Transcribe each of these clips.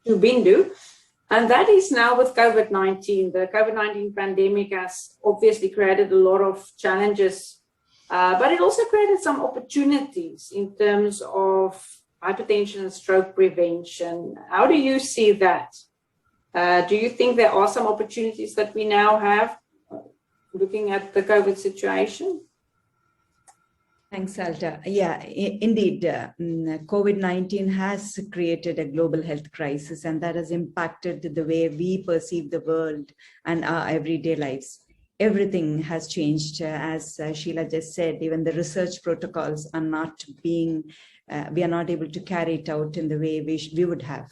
to Bindu. And that is now with COVID-19. The COVID-19 pandemic has obviously created a lot of challenges, but it also created some opportunities in terms of hypertension and stroke prevention. How do you see that? Do you think there are some opportunities that we now have looking at the COVID situation? Thanks, Alta. Yeah, indeed, COVID-19 has created a global health crisis, and that has impacted the way we perceive the world and our everyday lives. Everything has changed. As Sheila just said, even the research protocols are not being, we are not able to carry it out in the way we would have.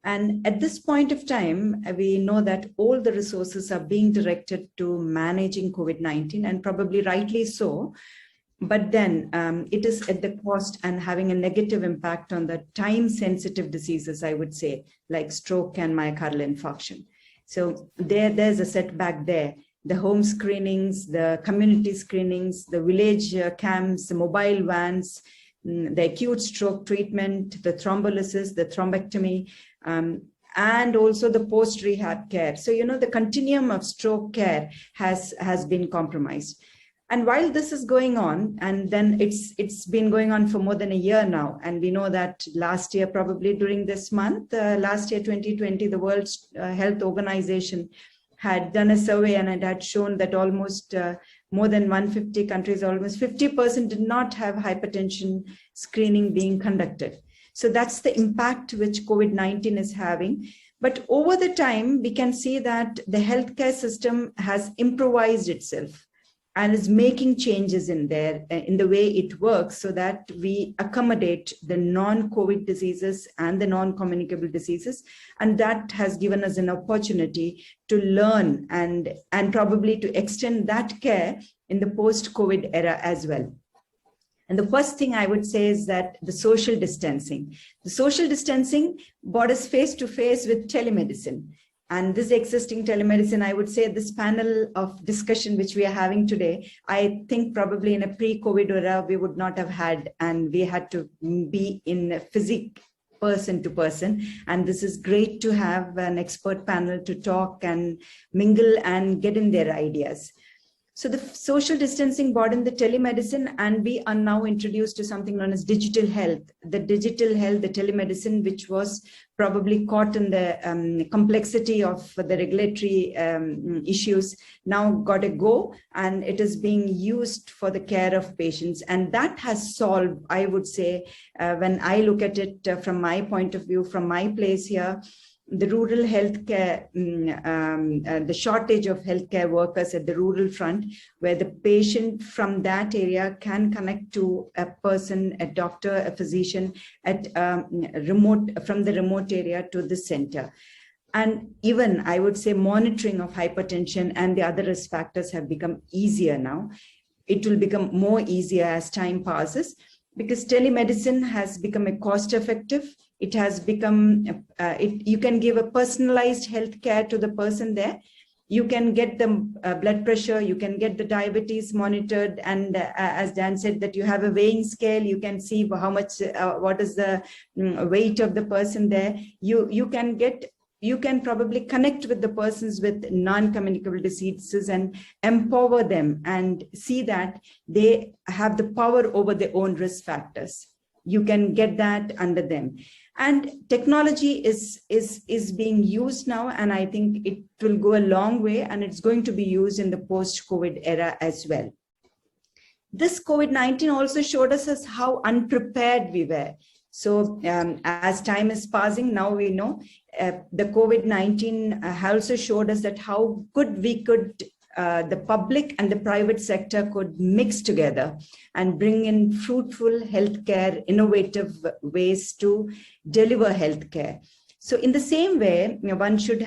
And at this point of time, we know that all the resources are being directed to managing COVID-19, and probably rightly so. But then it is at the cost and having a negative impact on the time-sensitive diseases, I would say, like stroke and myocardial infarction. So there's a setback there. The home screenings, the community screenings, the village camps, the mobile vans, the acute stroke treatment, the thrombolysis, the thrombectomy, and also the post-rehab care. So, the continuum of stroke care has been compromised. And while this is going on, and then it's been going on for more than a year now, and we know that last year, probably during this month, last year 2020, the World Health Organization had done a survey, and it had shown that almost more than 150 countries, almost 50% did not have hypertension screening being conducted. So that's the impact which COVID-19 is having. But over the time, we can see that the healthcare system has improvised itself and is making changes in the way it works, so that we accommodate the non-COVID diseases and the non-communicable diseases. And that has given us an opportunity to learn and probably to extend that care in the post-COVID era as well. And the first thing I would say is that the social distancing. The social distancing brought us face to face with telemedicine. And this existing telemedicine, I would say this panel of discussion which we are having today, I think probably in a pre-COVID era, we would not have had, and we had to be in physical person to person. And this is great to have an expert panel to talk and mingle and get in their ideas. So the social distancing brought in the telemedicine, and we are now introduced to something known as digital health. The digital health, the telemedicine, which was probably caught in the complexity of the regulatory issues, now got a go, and it is being used for the care of patients. And that has solved, I would say, when I look at it from my point of view, from my place here, the rural healthcare, the shortage of healthcare workers at the rural front, where the patient from that area can connect to a person, a doctor, a physician at from the remote area to the center. And even I would say monitoring of hypertension and the other risk factors have become easier now. It will become more easier as time passes, because telemedicine has become a cost-effective. It has become, you can give a personalized health care to the person there. You can get the blood pressure, you can get the diabetes monitored. And as Dan said, that you have a weighing scale, you can see how much, what is the weight of the person there. You can probably connect with the persons with non-communicable diseases and empower them and see that they have the power over their own risk factors. You can get that under them. And technology is being used now, and I think it will go a long way, and it's going to be used in the post-COVID era as well. This COVID-19 also showed us how unprepared we were. So as time is passing, now we know the COVID-19 also showed us that how good we could, the public and the private sector could mix together and bring in fruitful healthcare, innovative ways to deliver healthcare. So in the same way, one should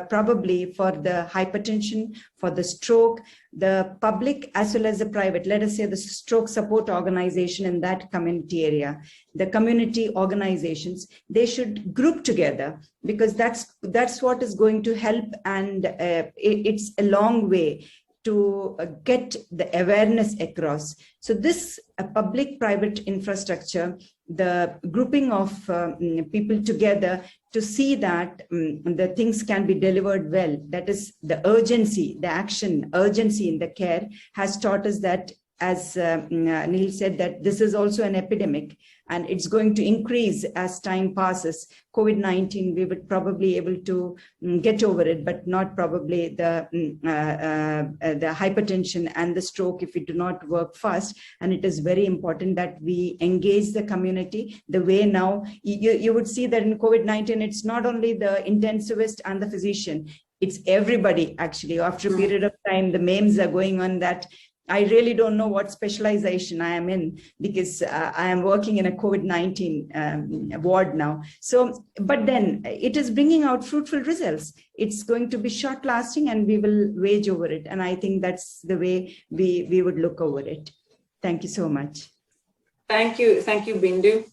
probably for the hypertension, for the stroke, the public as well as the private, let us say the stroke support organization in that community area, the community organizations, they should group together, because that's what is going to help. And it's a long way. to get the awareness across. So this public-private infrastructure, the grouping of people together to see that the things can be delivered well, that is the urgency, the action, urgency in the care has taught us that, as Neil said, that this is also an epidemic and it's going to increase as time passes. COVID-19, we would probably able to get over it, but not probably the hypertension and the stroke if we do not work fast. And it is very important that we engage the community the way now. You would see that in COVID-19, it's not only the intensivist and the physician, it's everybody actually. After a period of time, the memes are going on that I really don't know what specialization I am in, because I am working in a COVID-19 ward now. So, but then it is bringing out fruitful results. It's going to be short lasting and we will wage over it. And I think that's the way we would look over it. Thank you so much. Thank you, Bindu.